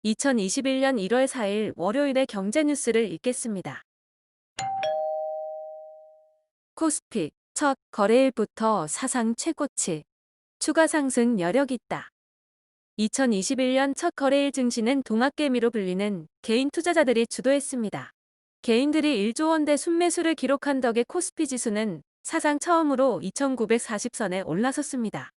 2021년 1월 4일 월요일의 경제 뉴스를 읽겠습니다. 코스피 첫 거래일부터 사상 최고치, 추가 상승 여력 있다. 2021년 첫 거래일 증시는 동학개미로 불리는 개인 투자자들이 주도했습니다. 개인들이 1조 원대 순매수를 기록한 덕에 코스피 지수는 사상 처음으로 2940선에 올라섰습니다.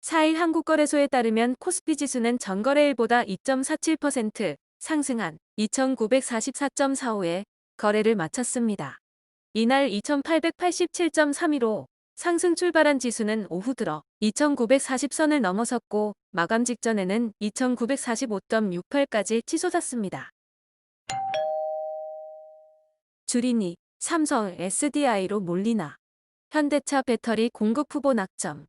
4일 한국거래소에 따르면 코스피 지수는 전거래일보다 2.47% 상승한 2944.45에 거래를 마쳤습니다. 이날 2887.315 상승 출발한 지수는 오후 들어 2940선을 넘어섰고 마감 직전에는 2945.68까지 치솟았습니다. 줄이니 삼성 SDI로 몰리나 현대차 배터리 공급 후보 낙점.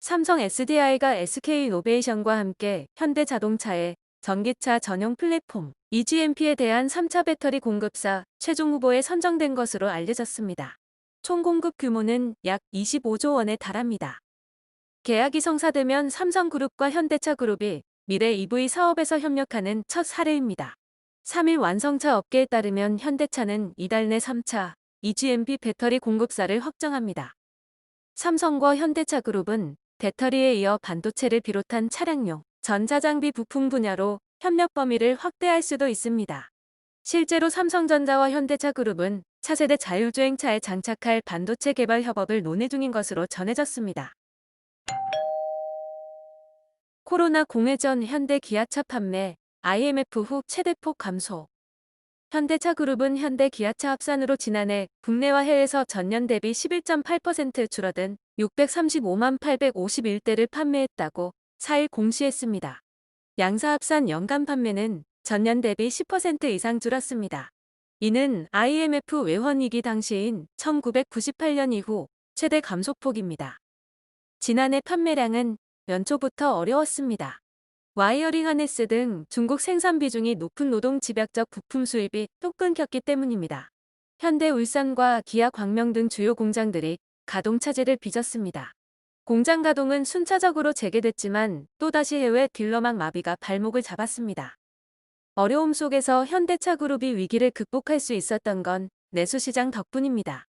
삼성 SDI가 SK이노베이션과 함께 현대자동차의 전기차 전용 플랫폼 EGMP에 대한 3차 배터리 공급사 최종 후보에 선정된 것으로 알려졌습니다. 총 공급 규모는 약 25조 원에 달합니다. 계약이 성사되면 삼성그룹과 현대차그룹이 미래 EV 사업에서 협력하는 첫 사례입니다. 3일 완성차 업계에 따르면 현대차는 이달 내 3차 EGMP 배터리 공급사를 확정합니다. 삼성과 현대차그룹은 배터리에 이어 반도체를 비롯한 차량용, 전자장비 부품 분야로 협력 범위를 확대할 수도 있습니다. 실제로 삼성전자와 현대차그룹은 차세대 자율주행차에 장착할 반도체 개발 협업을 논의 중인 것으로 전해졌습니다. 코로나 공해 전 현대 기아차 판매 IMF 후 최대폭 감소. 현대차그룹은 현대 기아차 합산으로 지난해 국내와 해외에서 전년 대비 11.8% 줄어든 635만 851대를 판매했다고 4일 공시했습니다. 양사 합산 연간 판매는 전년 대비 10% 이상 줄었습니다. 이는 IMF 외환위기 당시인 1998년 이후 최대 감소폭입니다. 지난해 판매량은 연초부터 어려웠습니다. 와이어링 하네스 등 중국 생산 비중이 높은 노동 집약적 부품 수입이 또 끊겼기 때문입니다. 현대울산과 기아광명 등 주요 공장들이 가동 차질을 빚었습니다. 공장 가동은 순차적으로 재개됐지만 또다시 해외 딜러망 마비가 발목을 잡았습니다. 어려움 속에서 현대차그룹이 위기를 극복할 수 있었던 건 내수시장 덕분입니다.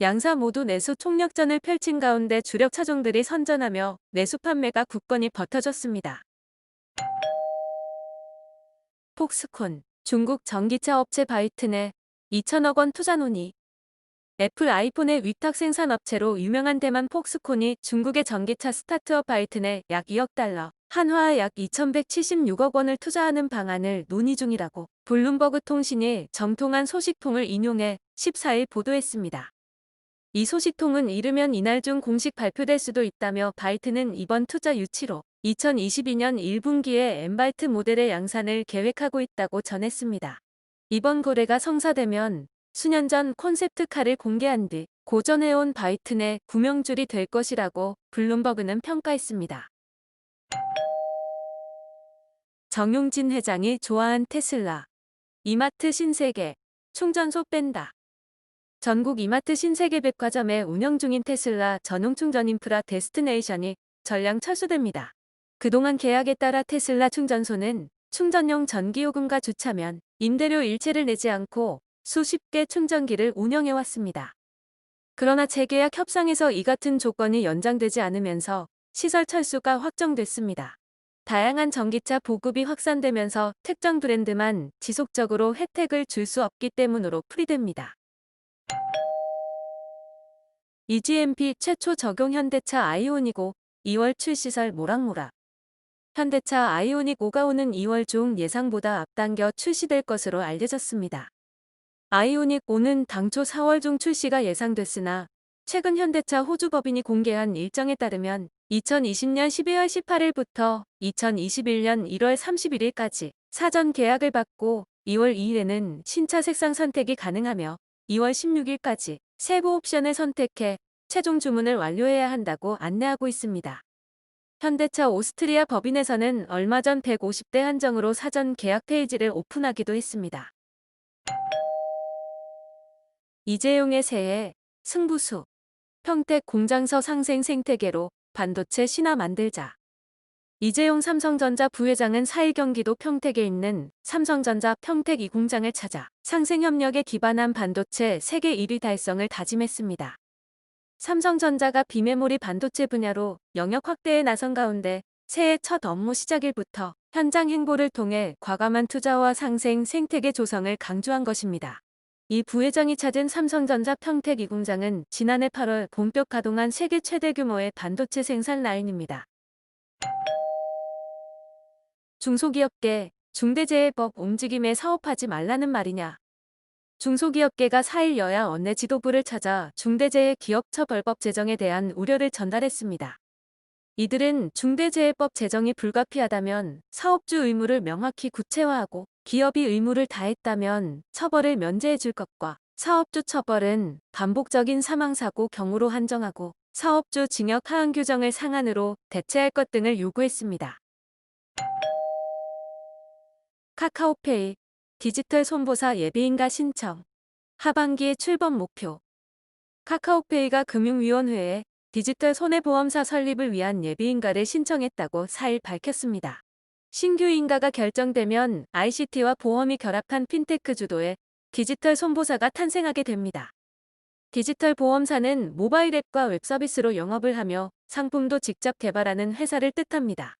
양사 모두 내수 총력전을 펼친 가운데 주력 차종들이 선전하며 내수 판매가 굳건히 버텨줬습니다. 폭스콘, 중국 전기차 업체 바이튼에 2천억 원 투자 논의. 애플 아이폰의 위탁 생산 업체로 유명한 대만 폭스콘이 중국의 전기차 스타트업 바이튼에 약 2억 달러, 한화 약 2,176억 원을 투자하는 방안을 논의 중이라고 블룸버그 통신이 정통한 소식통을 인용해 14일 보도했습니다. 이 소식통은 이르면 이날 중 공식 발표될 수도 있다며 바이튼은 이번 투자 유치로 2022년 1분기에 엠바이트 모델의 양산을 계획하고 있다고 전했습니다. 이번 거래가 성사되면 수년 전 콘셉트카를 공개한 뒤 고전해온 바이튼의 구명줄이 될 것이라고 블룸버그는 평가했습니다. 정용진 회장이 좋아한 테슬라. 이마트 신세계, 충전소 뺀다. 전국 이마트 신세계 백화점에 운영 중인 테슬라 전용 충전 인프라 데스티네이션이 전량 철수됩니다. 그동안 계약에 따라 테슬라 충전소는 충전용 전기요금과 주차면, 임대료 일체를 내지 않고 수십 개 충전기를 운영해왔습니다. 그러나 재계약 협상에서 이 같은 조건이 연장되지 않으면서 시설 철수가 확정됐습니다. 다양한 전기차 보급이 확산되면서 특정 브랜드만 지속적으로 혜택을 줄 수 없기 때문으로 풀이됩니다. EGMP 최초 적용 현대차 아이오닉 5 2월 출시설 모락모락. 현대차 아이오닉 5가 오는 2월 중 예상보다 앞당겨 출시될 것으로 알려졌습니다. 아이오닉 5는 당초 4월 중 출시가 예상됐으나 최근 현대차 호주 법인이 공개한 일정에 따르면 2020년 12월 18일부터 2021년 1월 31일까지 사전 계약을 받고 2월 2일에는 신차 색상 선택이 가능하며 2월 16일까지 세부 옵션을 선택해 최종 주문을 완료해야 한다고 안내하고 있습니다. 현대차 오스트리아 법인에서는 얼마 전 150대 한정으로 사전 계약 페이지를 오픈하기도 했습니다. 이재용의 새해 승부수. 평택 공장서 상생 생태계로 반도체 신화 만들자. 이재용 삼성전자 부회장은 4일 경기도 평택에 있는 삼성전자 평택 2공장을 찾아 상생협력에 기반한 반도체 세계 1위 달성을 다짐했습니다. 삼성전자가 비메모리 반도체 분야로 영역 확대에 나선 가운데 새해 첫 업무 시작일부터 현장 행보를 통해 과감한 투자와 상생 생태계 조성을 강조한 것입니다. 이 부회장이 찾은 삼성전자 평택 2공장은 지난해 8월 본격 가동한 세계 최대 규모의 반도체 생산 라인입니다. 중소기업계, 중대재해법 움직임에 사업하지 말라는 말이냐. 중소기업계가 4일 여야 원내 지도부를 찾아 중대재해기업처벌법 제정에 대한 우려를 전달했습니다. 이들은 중대재해법 제정이 불가피하다면 사업주 의무를 명확히 구체화하고 기업이 의무를 다했다면 처벌을 면제해 줄 것과 사업주 처벌은 반복적인 사망사고 경우로 한정하고 사업주 징역 하한 규정을 상한으로 대체할 것 등을 요구했습니다. 카카오페이 디지털 손보사 예비인가 신청 하반기에 출범 목표. 카카오페이가 금융위원회에 디지털 손해보험사 설립을 위한 예비인가를 신청했다고 4일 밝혔습니다. 신규 인가가 결정되면 ICT와 보험이 결합한 핀테크 주도의 디지털 손보사가 탄생하게 됩니다. 디지털 보험사는 모바일 앱과 웹서비스로 영업을 하며 상품도 직접 개발하는 회사를 뜻합니다.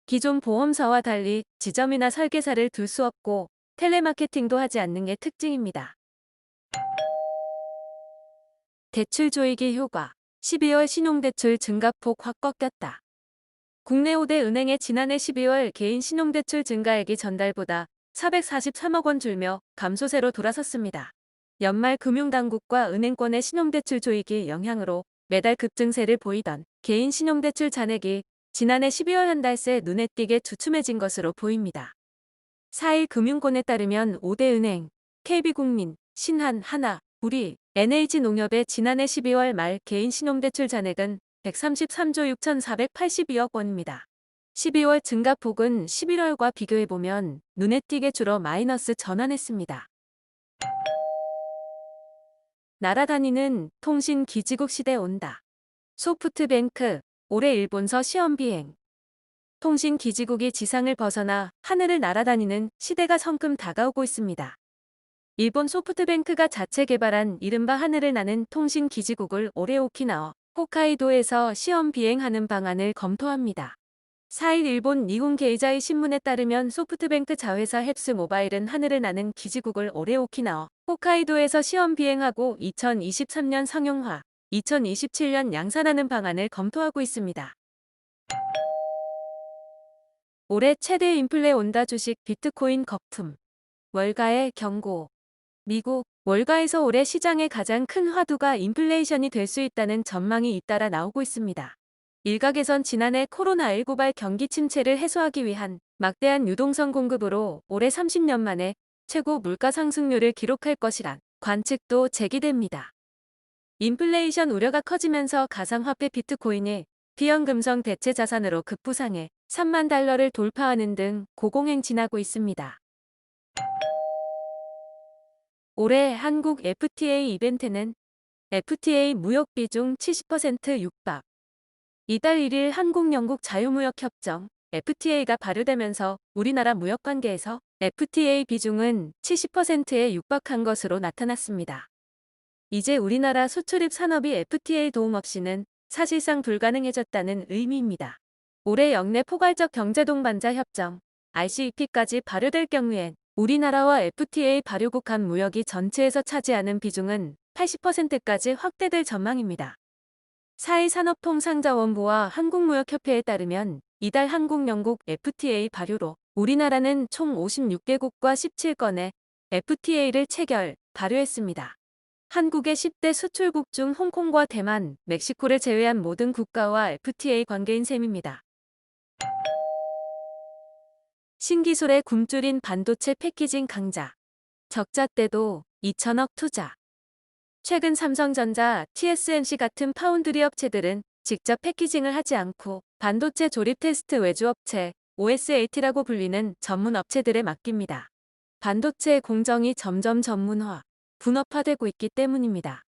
기존 보험사와 달리 지점이나 설계사를 둘 수 없고 텔레마케팅도 하지 않는 게 특징입니다. 대출 조이기 효과 12월 신용대출 증가폭 확 꺾였다. 국내 5대 은행의 지난해 12월 개인 신용대출 증가액이 전달보다 443억 원 줄며 감소세로 돌아섰습니다. 연말 금융당국과 은행권의 신용대출 조이기 영향으로 매달 급증세를 보이던 개인 신용대출 잔액이 지난해 12월 한 달 새 눈에 띄게 주춤해진 것으로 보입니다. 4일 금융권에 따르면 5대 은행, KB국민, 신한, 하나, 우리, NH농협의 지난해 12월 말 개인 신용대출 잔액은 133조 6,482억 원입니다. 12월 증가폭은 11월과 비교해보면 눈에 띄게 줄어 마이너스 전환했습니다. 날아다니는 통신기지국 시대 온다. 소프트뱅크, 올해 일본서 시험 비행. 통신기지국이 지상을 벗어나 하늘을 날아다니는 시대가 성큼 다가오고 있습니다. 일본 소프트뱅크가 자체 개발한 이른바 하늘을 나는 통신기지국을 올해 오키나와, 홋카이도에서 시험 비행하는 방안을 검토합니다. 4일 일본 니혼 게이자이 신문에 따르면 소프트뱅크 자회사 헵스모바일은 하늘을 나는 기지국을 올해 오키나와, 홋카이도에서 시험 비행하고 2023년 상용화, 2027년 양산하는 방안을 검토하고 있습니다. 올해 최대 인플레 온다 주식 비트코인 거품. 월가의 경고. 미국, 월가에서 올해 시장의 가장 큰 화두가 인플레이션이 될 수 있다는 전망이 잇따라 나오고 있습니다. 일각에선 지난해 코로나19발 경기 침체를 해소하기 위한 막대한 유동성 공급으로 올해 30년 만에 최고 물가 상승률을 기록할 것이란 관측도 제기됩니다. 인플레이션 우려가 커지면서 가상화폐 비트코인이 비연금성 대체 자산으로 급부상해 3만 달러를 돌파하는 등 고공행진하고 있습니다. 올해 한국 FTA 이벤트는 FTA 무역 비중 70% 육박. 이달 1일 한국-영국 자유무역협정 FTA가 발효되면서 우리나라 무역관계에서 FTA 비중은 70%에 육박한 것으로 나타났습니다. 이제 우리나라 수출입 산업이 FTA 도움 없이는 사실상 불가능해졌다는 의미입니다. 올해 역내 포괄적 경제동반자 협정 RCEP까지 발효될 경우엔 우리나라와 FTA 발효국 간 무역이 전체에서 차지하는 비중은 80%까지 확대될 전망입니다. 4일 산업통상자원부와 한국무역협회에 따르면 이달 한국-영국 FTA 발효로 우리나라는 총 56개국과 17건의 FTA를 체결, 발효했습니다. 한국의 10대 수출국 중 홍콩과 대만, 멕시코를 제외한 모든 국가와 FTA 관계인 셈입니다. 신기술의 굶주린 반도체 패키징 강자. 적자 때도 2천억 투자. 최근 삼성전자, TSMC 같은 파운드리 업체들은 직접 패키징을 하지 않고 반도체 조립 테스트 외주업체, OSAT라고 불리는 전문 업체들에 맡깁니다. 반도체 공정이 점점 전문화, 분업화되고 있기 때문입니다.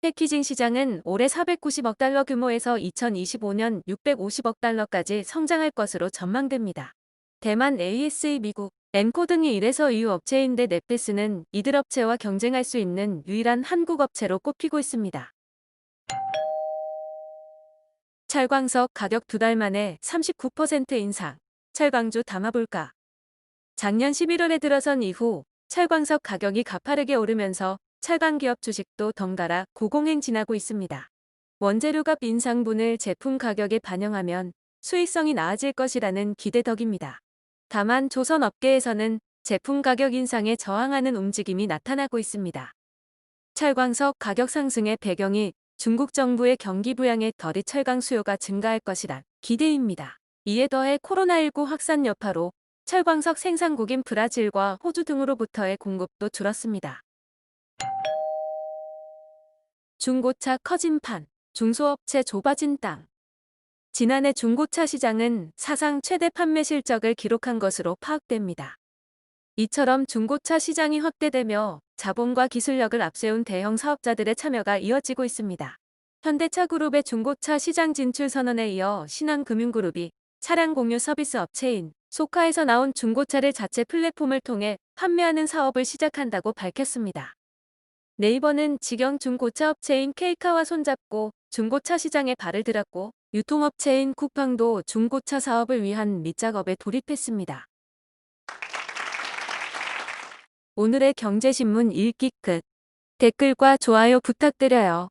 패키징 시장은 올해 490억 달러 규모에서 2025년 650억 달러까지 성장할 것으로 전망됩니다. 대만 ASA 미국, 엔코 등이 이래서 EU 업체인데 넷페스는 이들 업체와 경쟁할 수 있는 유일한 한국 업체로 꼽히고 있습니다. 철광석 가격 2달 만에 39% 인상. 철광주 담아볼까? 작년 11월에 들어선 이후 철광석 가격이 가파르게 오르면서 철강기업 주식도 덩달아 고공행진하고 있습니다. 원재료값 인상분을 제품 가격에 반영하면 수익성이 나아질 것이라는 기대 덕입니다. 다만 조선 업계에서는 제품 가격 인상에 저항하는 움직임이 나타나고 있습니다. 철광석 가격 상승의 배경이 중국 정부의 경기 부양에 덜이 철강 수요가 증가할 것이란 기대입니다. 이에 더해 코로나19 확산 여파로 철광석 생산국인 브라질과 호주 등으로부터의 공급도 줄었습니다. 중고차 커진 판, 중소업체 좁아진 땅. 지난해 중고차 시장은 사상 최대 판매 실적을 기록한 것으로 파악됩니다. 이처럼 중고차 시장이 확대되며 자본과 기술력을 앞세운 대형 사업자들의 참여가 이어지고 있습니다. 현대차그룹의 중고차 시장 진출 선언에 이어 신한금융그룹이 차량 공유 서비스 업체인 소카에서 나온 중고차를 자체 플랫폼을 통해 판매하는 사업을 시작한다고 밝혔습니다. 네이버는 직영 중고차 업체인 케이카와 손잡고 중고차 시장에 발을 들었고 유통업체인 쿠팡도 중고차 사업을 위한 밑작업에 돌입했습니다. 오늘의 경제신문 읽기 끝. 댓글과 좋아요 부탁드려요.